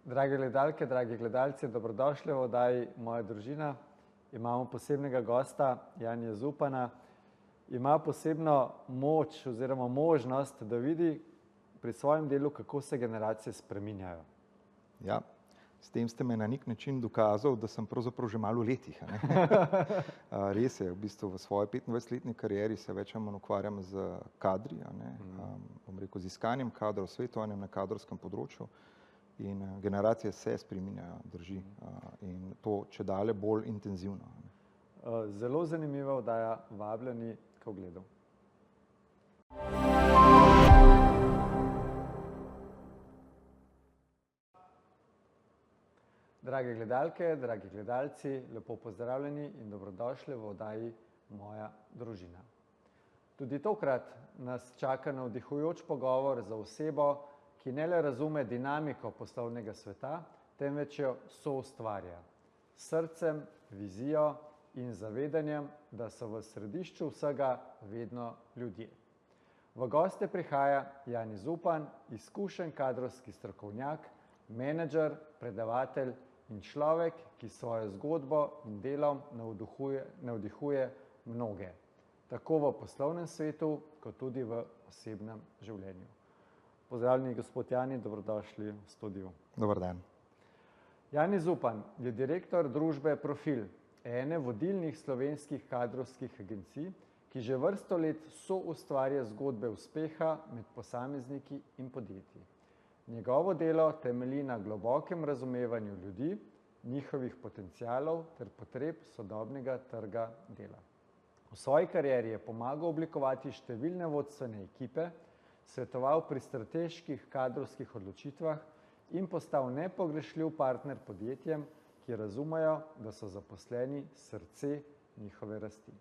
Drage gledalke, dragi gledalci, dobrodošli v oddaji Moja družina. Imamo posebnega gosta, Janija Zupana. Ima posebno moč oziroma možnost, da vidi pri svojem delu, kako se generacije spreminjajo. Ja, s tem ste me na nek način dokazal, da sem pravzaprav že malo v letih. Res je, v bistvu v svoji 25-letni karieri se več ali manj ukvarjam z kadri, bom rekel, z iskanjem kadrov, svetovanjem na kadrovskem področju. In generacije se spreminjajo, drži, in to čedalje bolj intenzivno. Zelo zanimiva oddaja, vabljeni k ogledu. Drage gledalke, dragi gledalci, lepo pozdravljeni in dobrodošli v oddaji Moja družina. Tudi tokrat nas čaka navdihujoč pogovor za osebo, ki ne le razume dinamiko poslovnega sveta, temveč jo soustvarja s srcem, vizijo in zavedanjem, da so v središču vsega vedno ljudje. V goste prihaja Jani Zupan, izkušen kadrovski strokovnjak, menedžer, predavatelj in človek, ki svojo zgodbo in delom navdihuje mnoge, tako v poslovnem svetu, kot tudi v osebnem življenju. Pozdravljeni, gospod Jani, dobrodošli v studiu. Dober dan. Jani Zupan je direktor družbe Profil, ene vodilnih slovenskih kadrovskih agencij, ki že vrsto let soustvarja zgodbe uspeha med posamezniki in podjetji. Njegovo delo temelji na globokem razumevanju ljudi, njihovih potencialov ter potreb sodobnega trga dela. V svoji karieri je pomagal oblikovati številne vodstvene ekipe, svetoval pri strateških kadrovskih odločitvah in postal nepogrešljiv partner podjetjem, ki razumejo, da so zaposleni srce njihove rasti.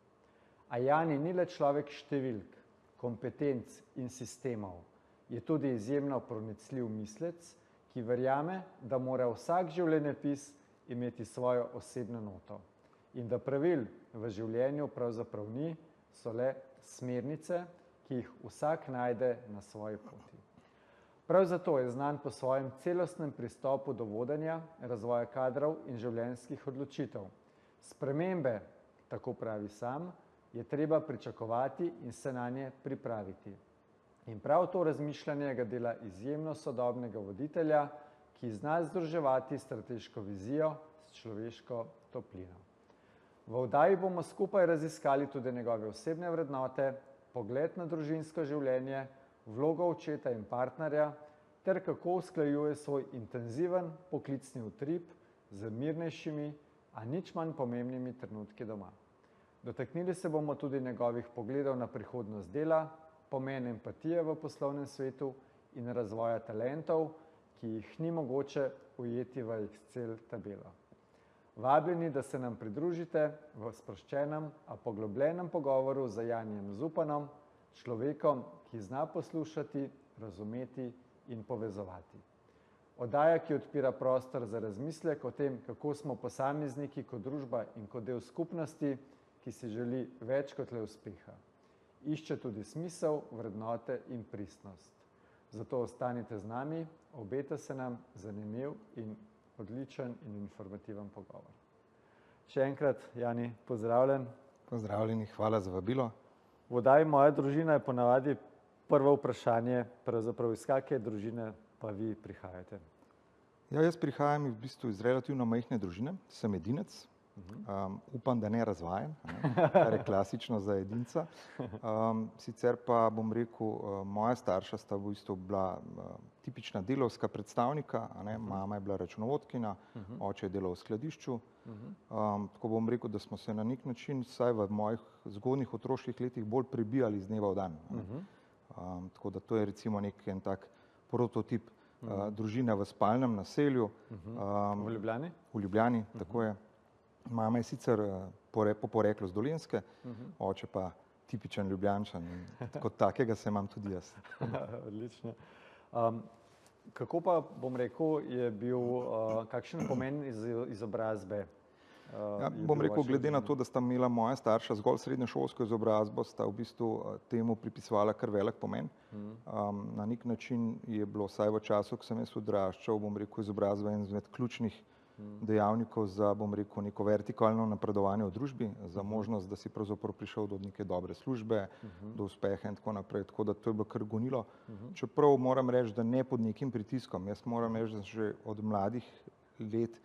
A Jani ni le človek številk, kompetenc in sistemov. Je tudi izjemno pronicljiv mislec, ki verjame, da mora vsak življenjepis imeti svojo osebno noto in da pravil v življenju pravzaprav ni, so le smernice, ki jih vsak najde na svoji poti. Prav zato je znan po svojem celostnem pristopu do vodenja, razvoja kadrov in življenjskih odločitev. Spremembe, tako pravi sam, je treba pričakovati in se nanje pripraviti. In prav to razmišljanje ga dela izjemno sodobnega voditelja, ki zna združevati strateško vizijo s človeško toplino. V oddaji bomo skupaj raziskali tudi njegove osebne vrednote, pogled na družinsko življenje, vlogo očeta in partnerja, ter kako usklajuje svoj intenziven poklicni utrip z mirnejšimi, a nič manj pomembnimi trenutki doma. Dotaknili se bomo tudi njegovih pogledov na prihodnost dela, pomen empatije v poslovnem svetu in razvoja talentov, ki jih ni mogoče ujeti v Excel tabelo. Vabljeni, da se nam pridružite v sproščenem, a poglobljenem pogovoru z Janijem Zupanom, človekom, ki zna poslušati, razumeti in povezovati. Oddaja, ki odpira prostor za razmislek o tem, kako smo posamezniki kot družba in kot del skupnosti, ki si želi več kot le uspeha. Išče tudi smisel, vrednote in pristnost. Zato ostanite z nami, obeta se nam zanimiv in odličen in informativen pogovor. Še enkrat, Jani, pozdravljen. Pozdravljeni, hvala za vabilo. V oddaji Moja družina je ponavadi prvo vprašanje, pravzaprav iz kake družine pa vi prihajate? Ja, jaz prihajam v bistvu iz relativno majhne družine, sem edinec. Upam, da ne razvajen, kar je klasično za edinca. Sicer pa bom rekel, moja starša sta v bistvu bila tipična delavska predstavnika, mama je bila računovodkinja, oče je delal v skladišču. Tako bom rekel, da smo se na nek način, vsaj v mojih zgodnjih otroških letih, bolj prebijali iz dneva v dan. Tako da to je recimo en tak prototip družine v spalnem naselju. V Ljubljani? V Ljubljani, tako je. Mama je sicer po poreklu z Dolenjske, oče pa tipičen Ljubljančan in kot takega se imam tudi jaz. Odlično. Kako pa, bom rekel, je bil, kakšen pomen izobrazbe Ja, bom rekel, glede na to, da sta imela moja starša zgolj srednješolsko izobrazbo, sta v bistvu temu pripisovala kar velik pomen. Na nek način je bilo, vsaj v času, ko sem jaz odraščal, bom rekel, izobrazba en izmed ključnih dejavnikov za, bom rekel, neko vertikalno napredovanje v družbi, za možnost, da si pravzaprav prišel do neke dobre službe, do uspeha in tako naprej. Tako da to je bilo kar gonilo. Čeprav moram reči, da ne pod nekim pritiskom. Jaz moram reči, da sem že od mladih let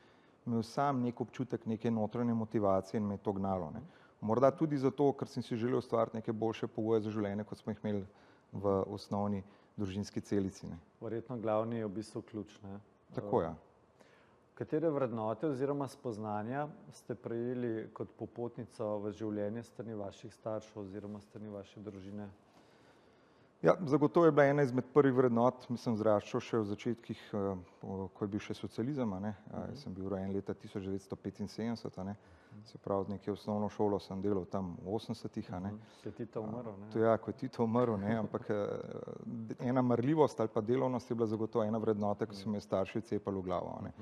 imel sam nek občutek neke notranje motivacije in me je to gnalo. Ne. Morda tudi zato, ker sem si želel ustvariti neke boljše pogoje za življenje, kot smo jih imeli v osnovni družinski celici. Ne. Verjetno glavni je v bistvu ključ, ne? Tako, ja. Katere vrednote oziroma spoznanja ste prejeli kot popotnico v življenje s strani vaših staršev oziroma s strani vaše družine? Ja, zagotovo je bila ena izmed prvih vrednot, mislim, zraščal še v začetkih, ko je bil še socializem, a ne. Jaz sem bil rojen leta 1975, a ne. Se pravi, nekje osnovno šolo sem delal tam v 80-ih, a ne. Ko je Tito umrl, ne? Ja, ko je Tito umrl, ne, ampak ena marljivost ali pa delovnost je bila zagotovo ena vrednota, ki so me starši cepali v glavo, a ne.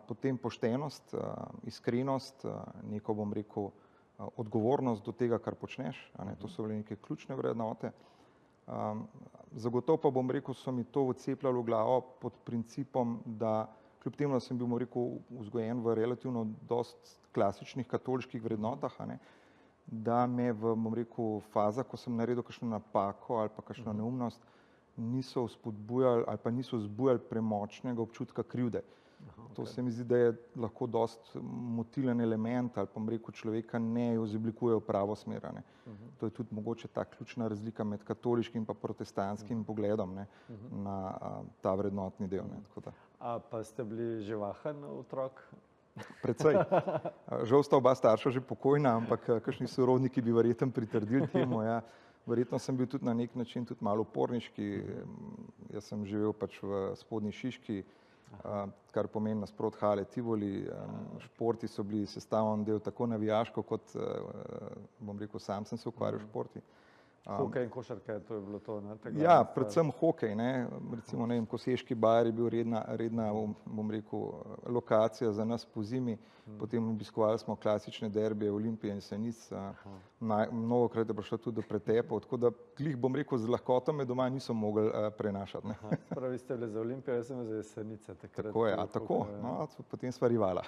Potem poštenost, iskrenost, neko, bom rekel, odgovornost do tega, kar počneš, a ne. To so bile neke ključne vrednote. Zagotovo pa, bom rekel, so mi to vcepljalo v glavo pod principom, da kljub temu, da sem bil, bom rekel, vzgojen v relativno dosti klasičnih katoliških vrednotah, a ne, da me v, bom rekel, fazah, ko sem naredil kakšno napako ali pa kakšno neumnost, niso vzpodbujali ali pa niso vzbujali premočnega občutka krivde. To se mi zdi, da je lahko dosti motilen element ali pa, bom rekel, človeka ne izoblikuje v pravo smer, ne. To je tudi mogoče ta ključna razlika med katoliškim in pa protestantskim pogledom, ne, na ta vrednotni del, ne, tako da. A pa ste bili živahen otrok? Precej. Žal sta oba starša že pokojna, ampak kakšni sorodniki bi verjetno pritrdili temu, ja. Verjetno sem bil tudi na nek način tudi malo uporniški. Jaz sem živel pač v Spodnji Šiški, kar pomeni nasproti Hale Tivoli. Športi so bili sestavni del tako navijaško kot, bom rekel, sam sem se ukvarjal s športi. Hokej in košarka, to je bilo to, ne? Ja, predvsem hokej, ne. Recimo, ne vem, Koseški bajer je bil redna, bom rekel, lokacija za nas po zimi. Potem obiskovali smo klasične derbije Olimpije in Senic. Mnogokrat je prišlo tudi do pretepov, tako da glih, bom rekel, z lahkoto me doma niso mogli prenašati, ne. Pravi ste bili za Olimpijo, jaz sem bil za Jesenice takrat. Tako je, tako, no, potem sva rivala.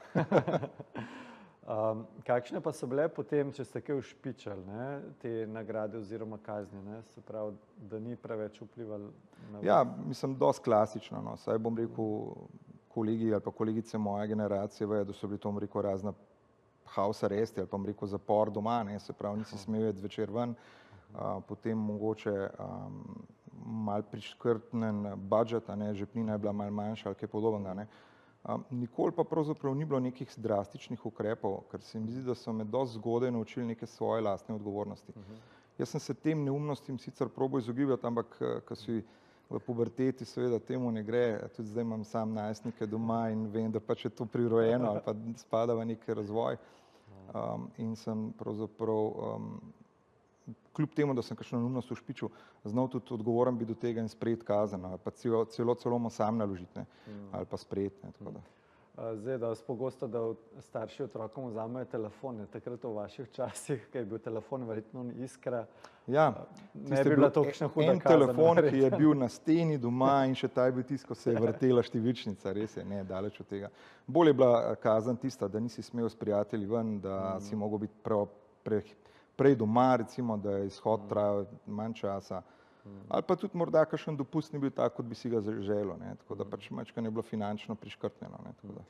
Kakšne pa so bile potem, če ste kaj ušpičali, ne, te nagrade oziroma kazni, ne, se pravi, da ni preveč vplivalo na vas? Ja, mislim, dosti klasično, no, saj bom rekel, kolegi ali pa kolegice moje generacije vejo, da so bili to, bom rekel, razna house arresti ali pa, bom rekel, zapor doma, ne, se pravi, nisi smel iti zvečer ven, potem mogoče malo priškrtnen budžet, a ne, žepnina je bila malo manjša ali kaj podobnega, ne. Nikoli pa pravzaprav ni bilo nekih drastičnih ukrepov, ker se mi zdi, da so me dosti zgodaj naučili neke svoje lastne odgovornosti. Jaz sem se tem neumnostim sicer probal izogibati, ampak ko si v puberteti, seveda temu ne gre. Tudi zdaj imam sam najstnike doma in vem, da pač je to prirojeno ali pa spada v neki razvoj. In sem pravzaprav, kljub temu, da sem kakšno neumnost ušpičil, znal tudi odgovoren biti do tega in sprejeti kazen, ali pa celo mu sam naložiti, ne, ali pa sprejeti, ne, tako da. Zdaj, da vas pogosto, da starši otrokom vzamejo telefone, takrat v vaših časih, ko je bil telefon verjetno Iskra, ja, ne bi bila tolikšna huda kazen. En telefon, ki je bil na steni doma in še ta je bil tisto, ko se je vrtela številčnica, res je, ne, daleč od tega. Bolj je bila kazen tista, da nisi smel s prijatelji ven, da si mogel biti prej doma, recimo, da je izhod trajal manj časa. Ali pa tudi morda kakšen dopust ni bil tak, kot bi si ga želel, ne, tako da pač majčkeno je bilo finančno priškrtnjeno, ne, tako da.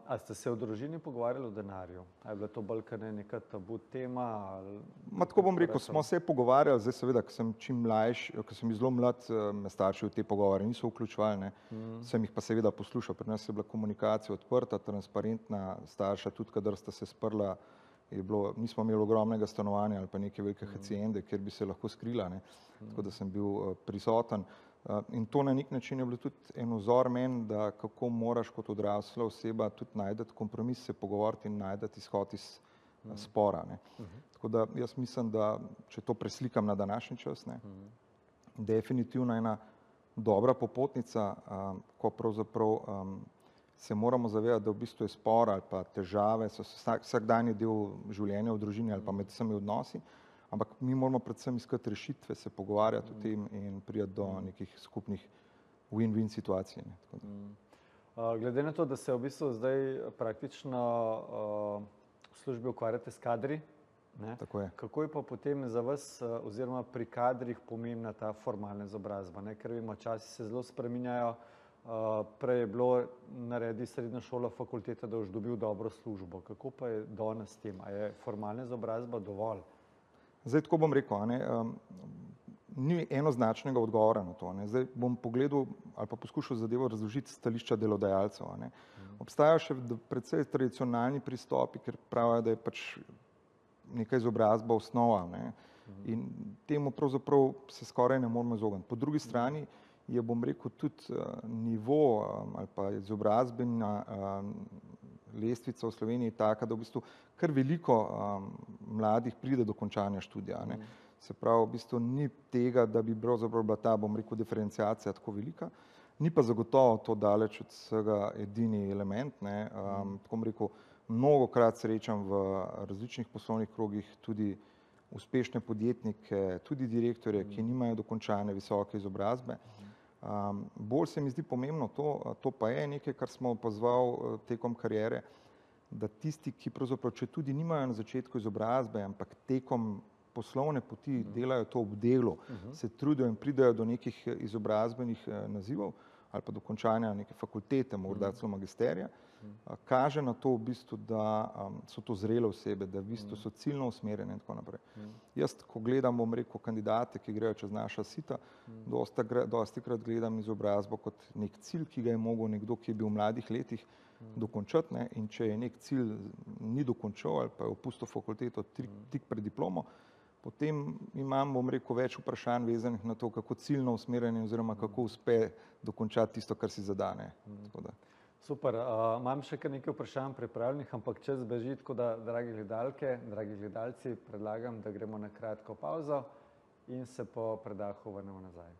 A ste se v družini pogovarjali o denarju? A je bila to bolj kot neka tabu tema? Tako bom rekel, smo se pogovarjali, zdaj seveda, ko sem čim mlajši, ko sem bil zelo mlad, me starši v te pogovore niso vključevali, ne. Sem jih pa seveda poslušal. Pri nas je bila komunikacija odprta, transparentna, starša tudi, kadar sta se sprla, nismo imeli ogromnega stanovanja ali pa neke velike haciende, kjer bi se lahko skrila, ne. Tako da sem bil prisoten. In to na nek način je bilo tudi en vzor meni, da kako moraš kot odrasla oseba tudi najti kompromis, se pogovoriti in najti izhod iz spora, ne. Tako da jaz mislim, da če to preslikam na današnji čas, ne, definitivno ena dobra popotnica, ko pravzaprav se moramo zavedati, da v bistvu je spor ali pa težave, so vsakdanji del življenja v družini ali pa med vsemi odnosi, ampak mi moramo predvsem iskati rešitve, se pogovarjati o tem in priti do nekih skupnih win-win situacij. Glede na to, da se v bistvu zdaj praktično v službi ukvarjate s kadri, Tako je. kako je pa potem za vas oziroma pri kadrih pomembna ta formalna izobrazba, ker vemo, časi se zelo spreminjajo, prej je bilo naredi srednjo šolo, fakulteta, da boš dobil dobro službo. Kako pa je danes s tem? A je formalna izobrazba dovolj? Zdaj, tako bom rekel, ni enoznačnega odgovora na to. Zdaj bom pogledal ali pa poskušal zadevo razložiti s stališča delodajalcev. Obstajajo še precej tradicionalni pristopi, ker pravijo, da je pač neka izobrazba osnova, in temu pravzaprav se skoraj ne moremo izogniti. Po drugi strani je, bom rekel, tudi nivo ali pa izobrazbena lestvica v Sloveniji taka, da v bistvu kar veliko mladih pride do končanja študija. Se pravi, v bistvu ni tega, da bi pravzaprav bila ta, bom rekel, diferenciacija tako velika, ni pa zagotovo to daleč od vsega edini element. Tako bom rekel, mnogokrat srečam v različnih poslovnih krogih tudi uspešne podjetnike, tudi direktorje, ki nimajo dokončane visoke izobrazbe. Bolj se mi zdi pomembno to pa je nekaj, kar smo opazovali tekom kariere, da tisti, ki pravzaprav, če tudi nimajo na začetku izobrazbe, ampak tekom poslovne poti delajo to ob delu, se trudijo in pridejo do nekih izobrazbenih nazivov ali pa do končanja neke fakultete, morda celo magisterija, kaže na to v bistvu, da so to zrele osebe, da v bistvu so ciljno usmerjene in tako naprej. Jaz, ko gledam, bom rekel, kandidate, ki grejo čez naša sita, dostikrat gledam izobrazbo kot nek cilj, ki ga je mogel nekdo, ki je bil v mladih letih, dokončati, in če je nek cilj ni dokončal ali pa je opustil fakulteto tik pred diplomo, potem imam, bom rekel, več vprašanj vezanih na to, kako ciljno usmerjanje oziroma kako uspe dokončati tisto, kar si zadane. Super, imam še kar nekaj vprašanj pripravljenih, ampak čas beži, tako da, dragi gledalke, dragi gledalci, predlagam, da gremo na kratko pavzo in se po predahu vrnemo nazaj.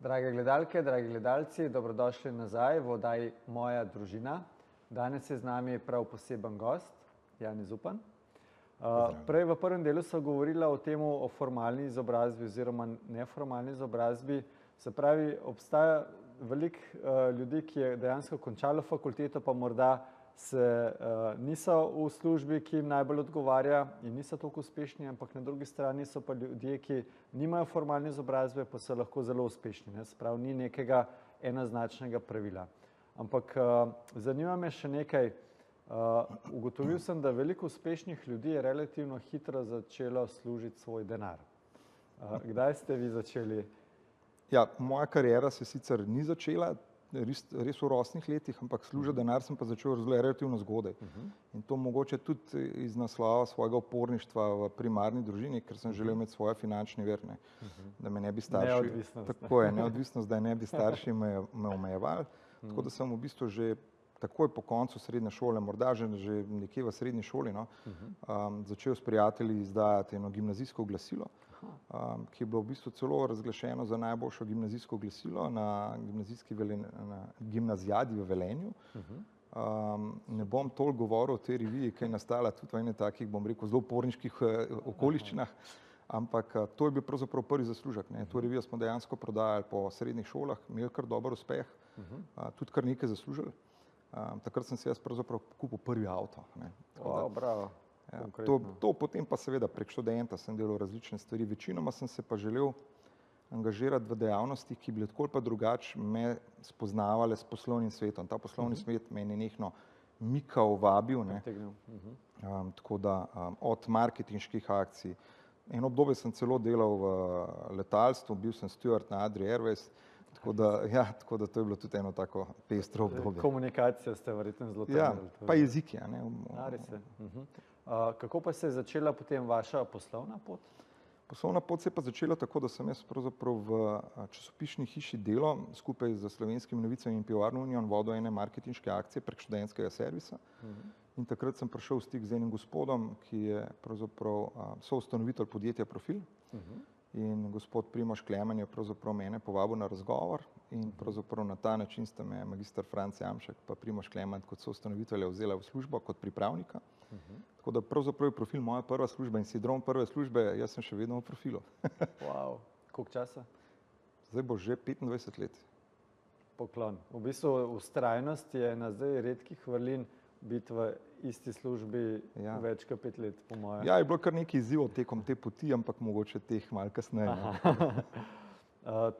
Drage gledalke, dragi gledalci, dobrodošli nazaj v oddaji Moja družina. Danes je z nami prav poseben gost, Jani Zupan. Prej v prvem delu so govorila o tem, o formalni izobrazbi oziroma neformalni izobrazbi. Se pravi, obstaja veliko ljudi, ki je dejansko končalo fakulteto, pa morda niso v službi, ki jim najbolj odgovarja in niso toliko uspešni, ampak na drugi strani so pa ljudje, ki nimajo formalne izobrazbe, pa so lahko zelo uspešni. Se pravi, ni nekega enoznačnega pravila. Ampak zanima me še nekaj. Ugotovil sem, da veliko uspešnih ljudi je relativno hitro začelo služiti svoj denar. Kdaj ste vi začeli? Ja, moja kariera se sicer ni začela res v rosnih letih, ampak služiti denar sem pa začel relativno zgodaj. In to mogoče tudi iz naslova svojega uporništva v primarni družini, ker sem želel imeti svoje finančne vir, da me ne bi starši... Neodvisnost. Tako je, neodvisnost, da ne bi starši me omejevali. Tako da sem v bistvu že takoj po koncu srednje šole, morda že nekje v srednji šoli, začel s prijatelji izdajati eno gimnazijsko glasilo, ki je bilo v bistvu celo razglašeno za najboljšo gimnazijsko glasilo na gimnazijadi v Velenju. Ne bom toliko govoril o tej reviji, ki je nastala tudi v ene takih, bom rekel, zelo uporniških okoliščinah, ampak to je bil pravzaprav prvi zaslužek. To revijo smo dejansko prodajali po srednjih šolah, imeli kar dober uspeh, tudi kar nekaj zaslužili. Takrat sem si jaz pravzaprav kupil prvi avto. Bravo. To potem pa seveda prek študenta sem delal različne stvari. Večinoma sem se pa želel angažirati v dejavnosti, ki bi tako ali pa drugače me spoznavale s poslovnim svetom. Ta poslovni svet me je nenehno mikal, vabil. Tako da od marketinških akcij. Eno obdobje sem celo delal v letalstvu, bil sem steward na Adria Airways. Tako da to je bilo tudi eno tako pestro obdobje. Komunikacijo ste verjetno zelo temeljili. Pa jeziki. Kako pa se je začela potem vaša poslovna pot? Poslovna pot se je pa začela tako, da sem jaz pravzaprav v časopisni hiši Delo skupaj z Slovenskimi novicami in Pivovarno Union vodil ene marketinške akcije prek študentskega servisa. In takrat sem prišel v stik z enim gospodom, ki je pravzaprav soustanovitelj podjetja Profil. In gospod Primož Klemen je pravzaprav mene povabil na razgovor in pravzaprav na ta način sta me magister Franc Jamšek pa Primož Klemen kot soustanovitelja vzela v službo kot pripravnika. Tako da pravzaprav je Profil moja prva služba in sindrom prve službe, jaz sem še vedno v Profilu. Wow. Koliko časa? Zdaj bo že 25 let. Poklon. V bistvu vztrajnost je na zdaj redkih vrlin biti v isti službi več kot 5 let, po mojem. Ja, je bilo kar nekaj izzivov tekom te poti, ampak mogoče teh malo kasneje.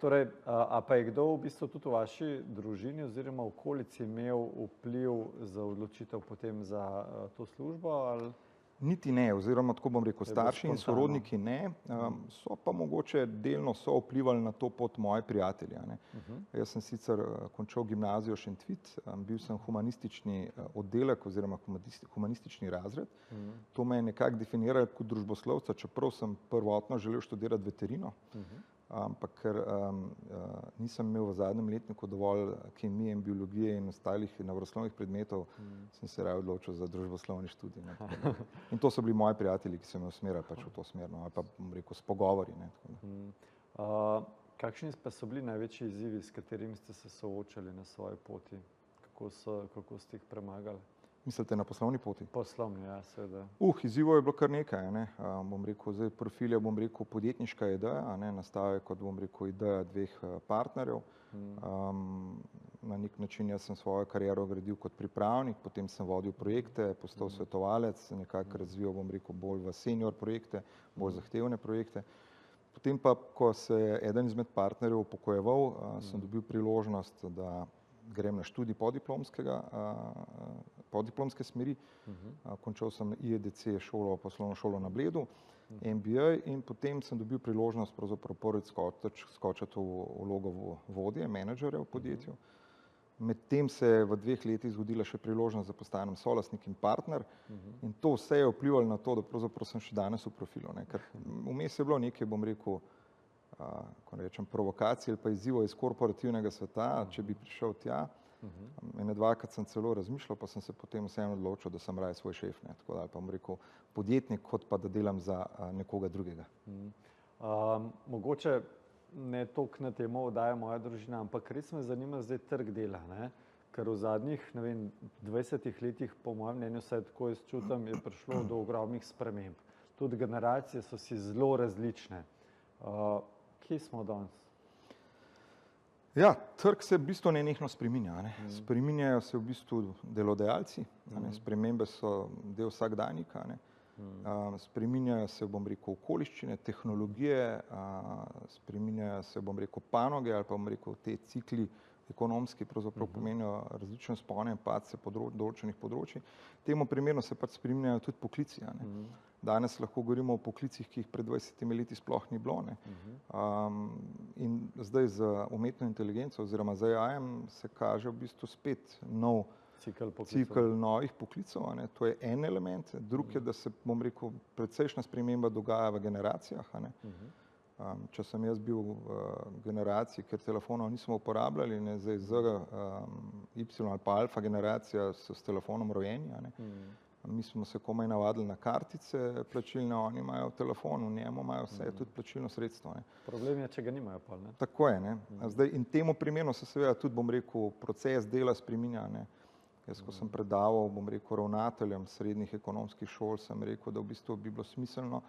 Torej, a pa je kdo v bistvu tudi v vaši družini oziroma okolici imel vpliv za odločitev potem za to službo? Ali? Niti ne, oziroma tako bom rekel, starši in sorodniki ne, so pa mogoče delno so vplivali na to pot moji prijatelji. Jaz sem sicer končal gimnazijo Šentvid, bil sem humanistični oddelek oziroma humanistični razred. To me je nekako definiralo kot družboslovca, čeprav sem prvotno želel študirati veterino, ampak ker nisem imel v zadnjem letniku dovolj kemije in biologije in ostalih naravoslovnih predmetov, sem se raje odločil za družboslovni študij. In to so bili moji prijatelji, ki so me usmerjali pač v to smer, ali pa bom rekel s pogovori. Kakšni pa so bili največji izzivi, s katerimi ste se soočali na svoji poti? Kako ste jih premagali? Mislite na poslovni poti? Poslovni, ja, seveda. Izzivov je bilo kar nekaj, bom rekel, zdaj Profil je, bom rekel, podjetniška ideja, nastal je kot, bom rekel, ideja dveh partnerjev. Na nek način jaz sem svojo kariero gradil kot pripravnik, potem sem vodil projekte, postal svetovalec, nekako razvijal, bom rekel, bolj v senior projekte, bolj zahtevne projekte. Potem pa, ko se je eden izmed partnerjev upokojeval, sem dobil priložnost, da grem na študij podiplomske smeri. Končal sem IEDC šolo, poslovno šolo na Bledu, MBA in potem sem dobil priložnost pravzaprav prvič skočiti v vlogo vodje, menedžerja v podjetju. Medtem se je v 2 letih zgodila še priložnost, da postanem solastnik in partner in to vse je vplivalo na to, da pravzaprav sem še danes v Profilu. Ker vmes je bilo nekaj, bom rekel, ko rečem, provokacij ali pa izzivov iz korporativnega sveta, če bi prišel tja. Ene dvakrat sem celo razmišljal, pa sem se potem vseeno odločil, da sem raje svoj šef, tako da pa bom rekel podjetnik, kot pa da delam za nekoga drugega. Mogoče ne toliko na temo oddaja Moja družina, ampak res me zanima zdaj trg dela, ker v zadnjih, 20 letih, po mojem mnenju, vsaj tako jaz čutim, je prišlo do ogromnih sprememb. Tudi generacije so si zelo različne. Kje smo danes? Ja, trg se v bistvu nenehno spreminja. Spreminjajo se v bistvu delodajalci, spremembe so del vsakdanjika, spreminjajo se, bom rekel, okoliščine, tehnologije, spreminjajo se, bom rekel, panoge ali pa, bom rekel, te cikli ekonomski pravzaprav pomenijo različne vzpone in padce določenih področij. Temu primerno se pač spreminjajo tudi poklici. Danes lahko govorimo o poklicih, ki jih pred 20 leti sploh ni bilo. In zdaj z umetno inteligenco oziroma z AI-jem se kaže v bistvu spet nov cikel novih poklicov. To je en element. Drug je, da se, bom rekel, precejšnja sprememba dogaja v generacijah. Če sem jaz bil v generaciji, ker telefonov nismo uporabljali, zdaj Z, Y ali pa alfa generacija so s telefonom rojeni. Mi smo se komaj navadili na kartice plačilne, oni imajo telefon, v njemu imajo vse, tudi plačilno sredstvo. Problem je, če ga nimajo pol, ne? Tako je, Zdaj, in temu primerno se seveda tudi, bom rekel, proces dela spreminja, Jaz, ko sem predaval, bom rekel, ravnateljem srednjih ekonomskih šol, sem rekel, da v bistvu bi bilo smiselno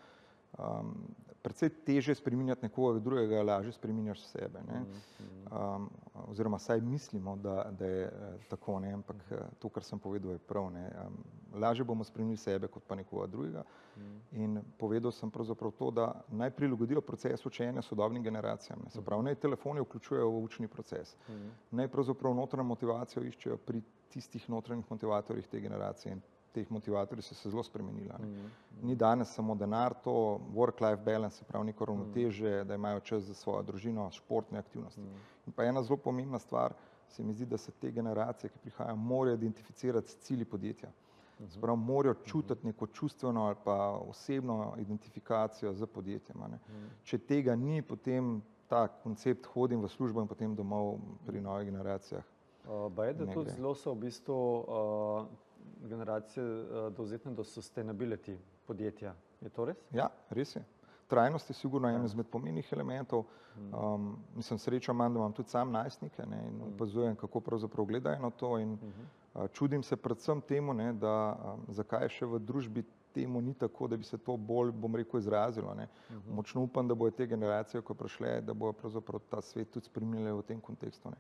precej težje spreminjati nekoga drugega, lažje spreminjaš sebe. Oziroma saj mislimo, da je tako, ampak to, kar sem povedal, je prav. Lažje bomo spremenili sebe, kot pa nekoga drugega. In povedal sem pravzaprav to, da naj prilagodijo proces učenja sodobnim generacijam. Se pravi, naj telefoni vključujejo v učni proces. Naj pravzaprav notranjo motivacijo iščejo pri tistih notranjih motivatorjih te generacije. Teh motivatorji so se zelo spremenili. Ni danes samo denar, to work-life balance, se pravi neko ravnotežje, da imajo čas za svojo družino, športne aktivnosti. In pa ena zelo pomembna stvar, se mi zdi, da se te generacije, ki prihajajo, morajo identificirati s cilji podjetja. Se pravi, morajo čutiti neko čustveno ali pa osebno identifikacijo z podjetjem. Če tega ni, potem ta koncept hodim v službo in potem domov pri novih generacijah. Baje, da tudi zelo so v bistvu generacije dovzetne do sustainability podjetja. Je to res? Ja, res je. Trajnost je sigurno en izmed pomembnih elementov. Mislim, srečo imam, da imam tudi sam najstnike, ne, in opazujem, kako pravzaprav gledajo na to in čudim se predvsem temu, ne, da zakaj še v družbi temu ni tako, da bi se to bolj, bom rekel, izrazilo. Ne. Močno upam, da bojo te generacije, ko prišle, da bojo pravzaprav ta svet tudi spreminjali v tem kontekstu. Ne.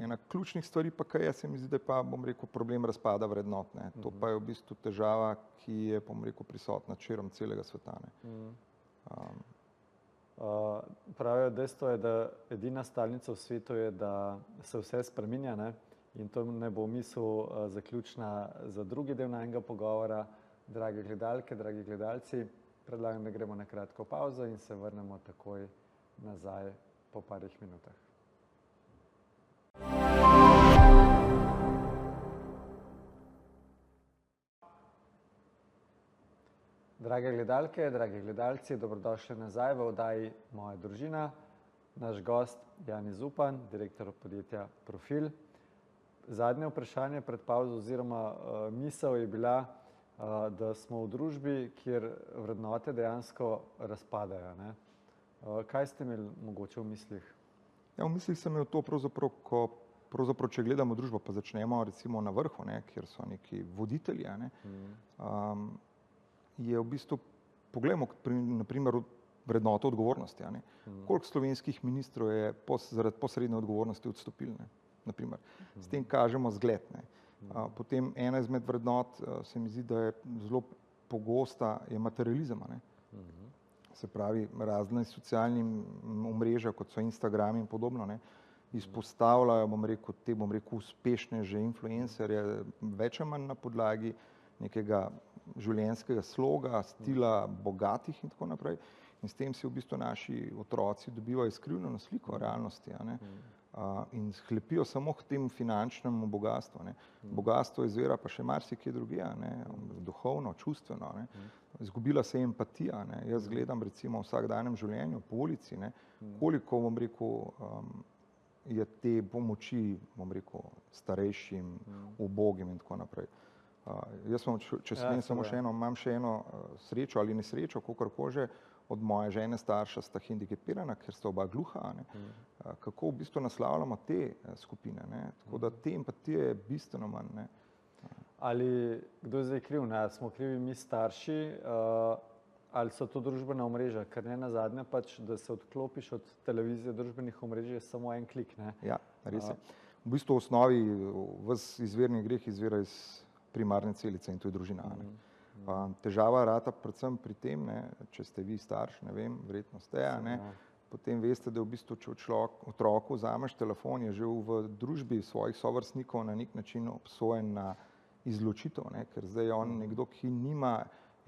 Ena ključnih stvari pa kaj je, se mi zdi, da je pa, bom rekel, problem razpada vrednot. Ne. To pa je v bistvu težava, ki je, bom rekel, prisotna širom celega sveta. Ne. Pravijo, dejstvo je, da edina stalnica v svetu je, da se vse spreminja, ne? In to ne bo misel zaključna za drugi del najnega pogovora. Drage gledalke, dragi gledalci, predlagam, da gremo na kratko pavzo in se vrnemo takoj nazaj po parih minutah. Drage gledalke, dragi gledalci, dobrodošli nazaj v oddaji Moja družina. Naš gost Jani Zupan, direktor podjetja Profil. Zadnje vprašanje pred pavzo oziroma misel je bila, da smo v družbi, kjer vrednote dejansko razpadajo. Ne? Kaj ste imeli mogoče v mislih? Ja, v mislih sem imel to pravzaprav, če gledamo družbo, pa začnemo recimo na vrhu, ne, kjer so neki voditelji, ne, je v bistvu, poglejmo naprimer vrednoto odgovornosti. Ne. Koliko slovenskih ministrov je zaradi posredne odgovornosti odstopili, ne, naprimer. S tem kažemo zgled. Ne. Potem ena izmed vrednot, se mi zdi, da je zelo pogosta, je materializem. Ne. Se pravi, razne socialni omrežja, kot so Instagram in podobno, ne, izpostavljajo, bom rekel, uspešneže influencerje, več ali manj na podlagi nekega življenjskega sloga, stila bogatih in tako naprej. In s tem si v bistvu naši otroci dobivajo izkrivljeno sliko realnosti, ne? In sklepijo samo k temu finančnemu bogastvu. Ne? Bogastvo izvira pa še marsikje drugje, ne? Duhovno, čustveno. Ne? Izgubila se je empatija. Ne? Jaz gledam recimo v vsakdanjem življenju po ulici, ne? Koliko, bom rekel, je te pomoči, bom rekel, starejšim, ubogim in tako naprej. Jaz sem, če smem samo še eno, imam še eno srečo ali nesrečo, kakorkoli že, od moje žene starša sta hendikepirana, ker sta oba gluha, ne. Kako v bistvu naslavljamo te skupine, ne. Tako da te empatije je bistveno manj, ne. Ali kdo je zdaj kriv, ne? Smo krivi mi starši, ali so to družbena omrežja, ker ne nazadnje pač, da se odklopiš od televizije, družbenih omrežij, je samo en klik, ne. Ja, res je. V bistvu v osnovi ves izvirni greh izvira iz primarne celice in to je družina. Težava rata predvsem pri tem, ne, če ste vi starš, ne vem, verjetno ste, ne, potem veste, da v bistvu, če otroku vzameš telefon, je že v družbi svojih sovrstnikov na nek način obsojen na izločitev, ne, ker zdaj je on nekdo, ki nima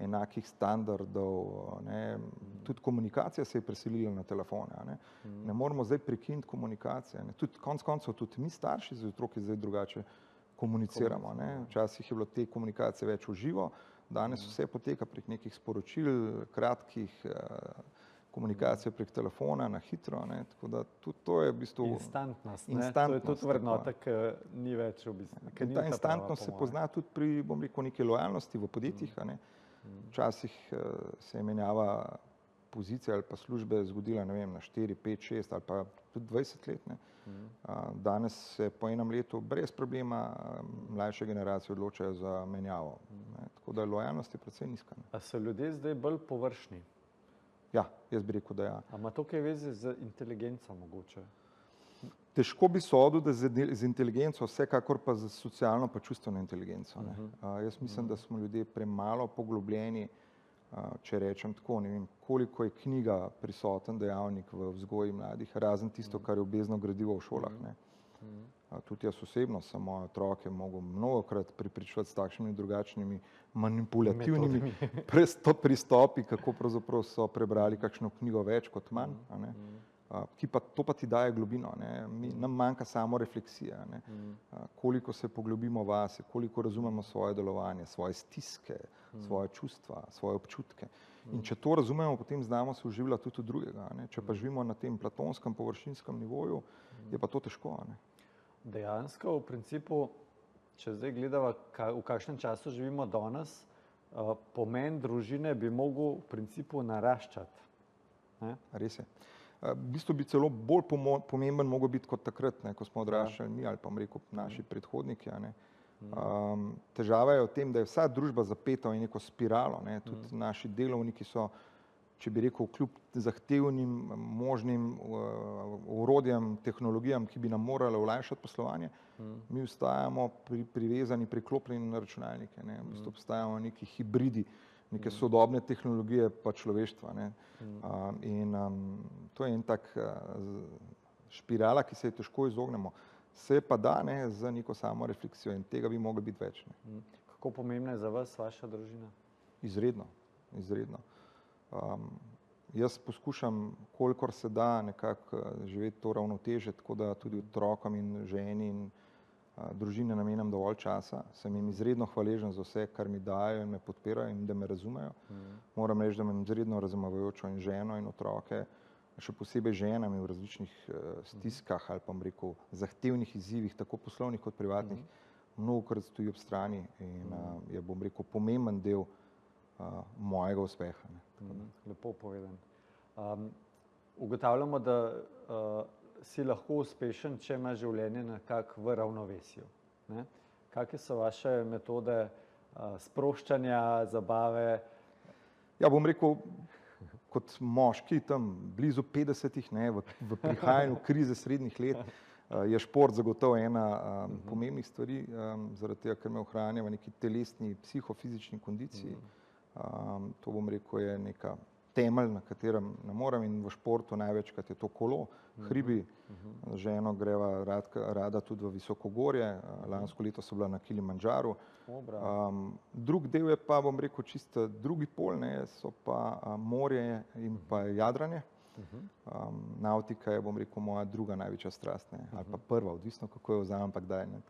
enakih standardov, ne, tudi komunikacija se je preselila na telefone, ne. Ne moramo zdaj prekiniti komunikacije, ne. Tudi konec koncev, tudi mi starši z otroki zdaj drugače komuniciramo, ne. Včasih je bilo te komunikacije več v živo, danes vse poteka prek nekih sporočil, kratkih komunikacije prek telefona, na hitro, ne. Tako da tudi to je v bistvu instantnost, ne. To je tudi vrednota, ki ni več v bistvu. Ta instantnost se pozna tudi pri, bom rekel, neki lojalnosti v podjetjih, ne. Včasih se je menjava pozicija ali pa službe zgodila, ne vem, na 4, 5, 6 ali pa tudi 20 let, ne. Danes se po enem letu brez problema mlajše generacije odločajo za menjavo. Tako da lojalnost je precej nizka. A so ljudje zdaj bolj površni? Ja, jaz bi rekel, da ja. A ima to kaj veze z inteligenco mogoče? Težko bi sodil, da z inteligenco, vsekakor pa z socialno pa čustveno inteligenco. Jaz mislim, da smo ljudje premalo poglobljeni, če rečem tako, ne vem, koliko je knjiga prisoten dejavnik v vzgoji mladih, razen tisto, kar je obvezno gradivo v šolah. Ne. Tudi jaz osebno sem moje otroke mogel mnogokrat prepričevati s takšnimi drugačnimi manipulativnimi pristopi, kako pravzaprav so prebrali kakšno knjigo več kot manj, ne. To pa ti daje globino, ne. Nam manjka samo refleksija, ne. Koliko se poglobimo vase, koliko razumemo svoje delovanje, svoje stiske, svoje čustva, svoje občutke. In če to razumemo, potem znamo se vživljati tudi v drugega, ne. Če pa živimo na tem platonskem, površinskem nivoju, je pa to težko, ne. Dejansko v principu če zdaj gledava, v kakšnem času živimo danes, pomen družine bi mogel v principu naraščati. Ne? Res je. V bistvu bi celo bolj pomemben mogel biti kot takrat, ne, ko smo odraščali mi ali pa rekel naši predhodniki. A ne. Težava je v tem, da je vsa družba zapeta v neko spiralo. Ne. Tudi naši delovniki so, če bi rekel, kljub zahtevnim možnim orodjem, tehnologijam, ki bi nam morale olajšati poslovanje, mi ostajamo privezani, priklopljeni na računalnike. Ne. V bistvu obstajamo neki hibridi, neke sodobne tehnologije pa človeštva. Ne. In to je en tak špirala, ki se je težko izognemo. Se pa da, ne, z neko samo refleksijo in tega bi moglo biti več. Ne. Kako pomembna je za vas vaša družina? Izredno, izredno. Jaz poskušam, kolikor se da, nekako živeti to ravnotežje, tako da tudi otrokom in ženi in družine namenjam dovolj časa. Sem jim izredno hvaležen za vse, kar mi dajo in me podpirajo in da me razumejo. Moram reči, da imam izredno razumevajočo in ženo in otroke, še posebej ženami v različnih stiskah ali pa rekel zahtevnih izzivih, tako poslovnih kot privatnih, mnogokrat stoji ob strani in je, bom rekel, pomemben del mojega uspeha. Lepo povedan. Ugotavljamo, da si lahko uspešen, če ima življenje nekako v ravnovesju. Ne? Kakšne so vaše metode sproščanja, zabave? Ja, bom rekel, kot moški tam blizu 50-ih, v prihajanju krize srednjih let, je šport zagotovo ena pomembnih stvari, zaradi tega, ker me ohranja v neki telesni, psihofizični kondiciji. To, bom rekel, je neka temelj, na katerem ne morem, in v športu največkrat je to kolo, hribi. Z ženo greva rada tudi v visokogorje, lansko leto so bila na Kilimandžaru. Drug del je pa, bom rekel, čisto drugi pol, ne, so pa morje in pa jadranje. Nautika je, bom rekel, moja druga največja strast, ne, ali pa prva, odvisno kako jo vzamem, pa kdaj. Ne,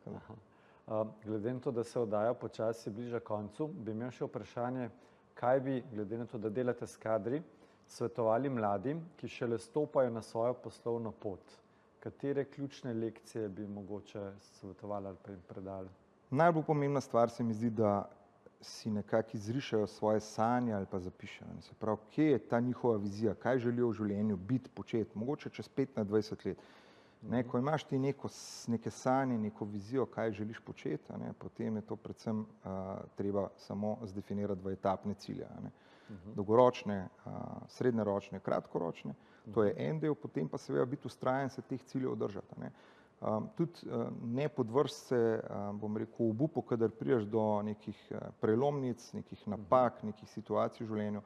glede na to, da se oddaja počasi bliža koncu, bi imel še vprašanje, kaj bi, glede na to, da delate s kadri, svetovali mladim, ki šele stopajo na svojo poslovno pot? Katere ključne lekcije bi mogoče svetovali ali pa jim predali? Najbolj pomembna stvar se mi zdi, da si nekako izrišejo svoje sanje ali pa zapišejo. Se pravi, kje je ta njihova vizija, kaj želijo v življenju biti, početi, mogoče čez 15-20 let. Ne, ko imaš ti neke sanje, neko vizijo, kaj želiš početi, ne, potem je to predvsem treba samo zdefinirati v etapne cilje. Ne. Dolgoročne, srednjeročne, kratkoročne, to je en del, potem pa seveda biti vztrajen, se teh ciljev držati. Ne. Tudi ne podvrsti se, bom rekel, obupu, kadar prideš do nekih prelomnic, nekih napak, nekih situacij v življenju.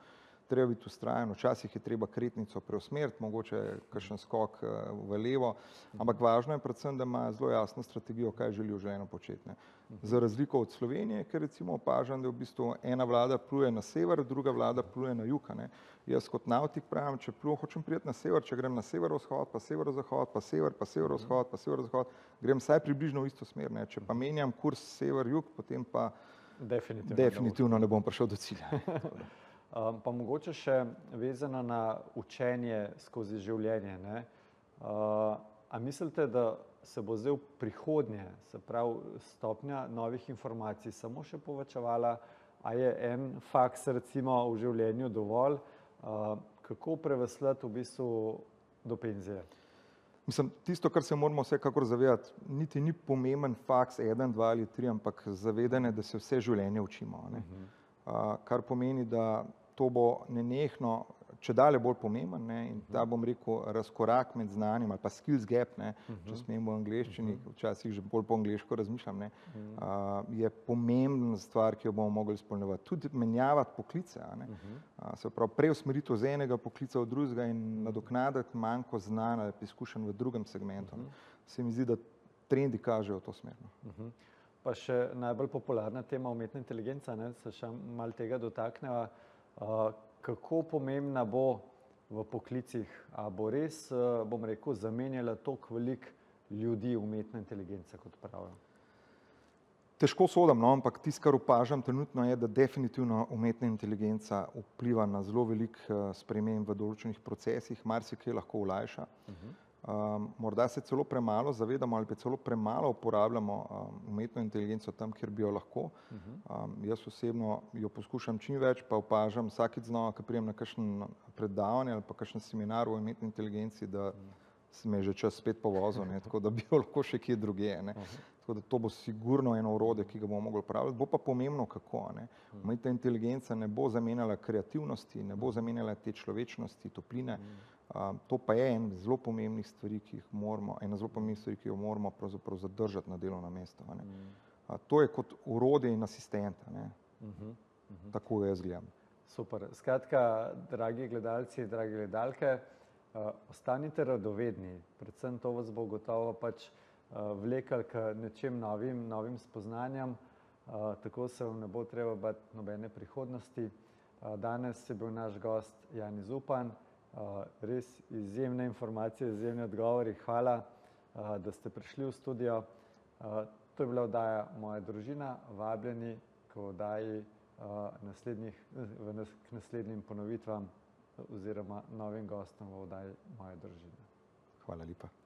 Treba biti vztrajen, včasih je treba kretnico preusmeriti, mogoče kakšen skok v levo, ampak važno je predvsem, da ima zelo jasno strategijo, kaj želi v življenju početi. Ne. Za razliko od Slovenije, ker recimo opažam, da v bistvu ena vlada pluje na sever, druga vlada pluje na jug. Ne. Jaz kot navtik pravim, če hočem priti na sever, če grem na severovzhod, pa severozahod, pa sever, pa severovzhod, pa severozahod, grem vsaj približno v isto smer. Ne. Če pa menjam kurs sever-jug, potem pa definitivno ne bom prišel do cilja. Pa mogoče še vezano na učenje skozi življenje. Ne? A mislite, da se bo zdaj v prihodnje, se pravi stopnja novih informacij, samo še povečevala, a je en faks recimo v življenju dovolj? Kako preveslati v bistvu do penzije? Mislim, tisto, kar se moramo vsekakor zavedati, niti ni pomemben faks 1, 2 ali 3, ampak zavedanje, da se vse življenje učimo. Ne? Kar pomeni, da to bo nenehno, če dalje bolj pomemben, ne, in ta, bom rekel, razkorak med znanjem ali pa skills gap, ne, če smem v angleščini, včasih že bolj po angleško razmišljam, ne, je pomembna stvar, ki jo bomo mogli izpolnjevati. Tudi menjavati poklice, ne. Se pravi, preusmeritev z enega poklica v drugega in nadoknaditi manko znanja ali izkušenj v drugem segmentu. Se mi zdi, da trendi kažejo v to smer. Pa še najbolj popularna tema umetna inteligenca, ne, se še malo tega dotakneva. Kako pomembna bo v poklicih, a bo res, bom rekel, zamenjala toliko veliko ljudi umetna inteligenca, kot pravijo? Težko sodim, no, ampak tisto, kar opažam trenutno, je, da definitivno umetna inteligenca vpliva na zelo veliko sprememb v določenih procesih, marsikaj lahko olajša. Morda se celo premalo zavedamo ali pa celo premalo uporabljamo umetno inteligenco tam, kjer bi jo lahko. Jaz osebno jo poskušam čim več, pa opažam vsakič znova, ko pridem na kakšen predavanje ali pa kakšen seminar o umetni inteligenci, da se me je že čas spet povozil, tako da bi jo lahko še kje drugje. Tako da to bo sigurno eno orodje, ki ga bomo mogli uporabljati. Bo pa pomembno, kako. Umetna inteligenca ne bo zamenjala kreativnosti, ne bo zamenjala te človečnosti, topline. To pa je ena zelo pomembnih stvari, ki jo moramo pravzaprav zadržati na delovnem mestu. To je kot orodje in asistent. Tako jaz gledam. Super. Skratka, dragi gledalci, drage gledalke, ostanite radovedni. Predvsem to vas bo gotovo pač vlekli k nečem novim spoznanjem. Tako se vam ne bo treba bati nobene prihodnosti. Danes je bil naš gost Jani Zupan. Res izjemne informacije, izjemni odgovori. Hvala, da ste prišli v studio. To je bila oddaja Moja družina. Vabljeni k oddaji k naslednjim ponovitvam oziroma novim gostom v oddaji Moja družina. Hvala lepa.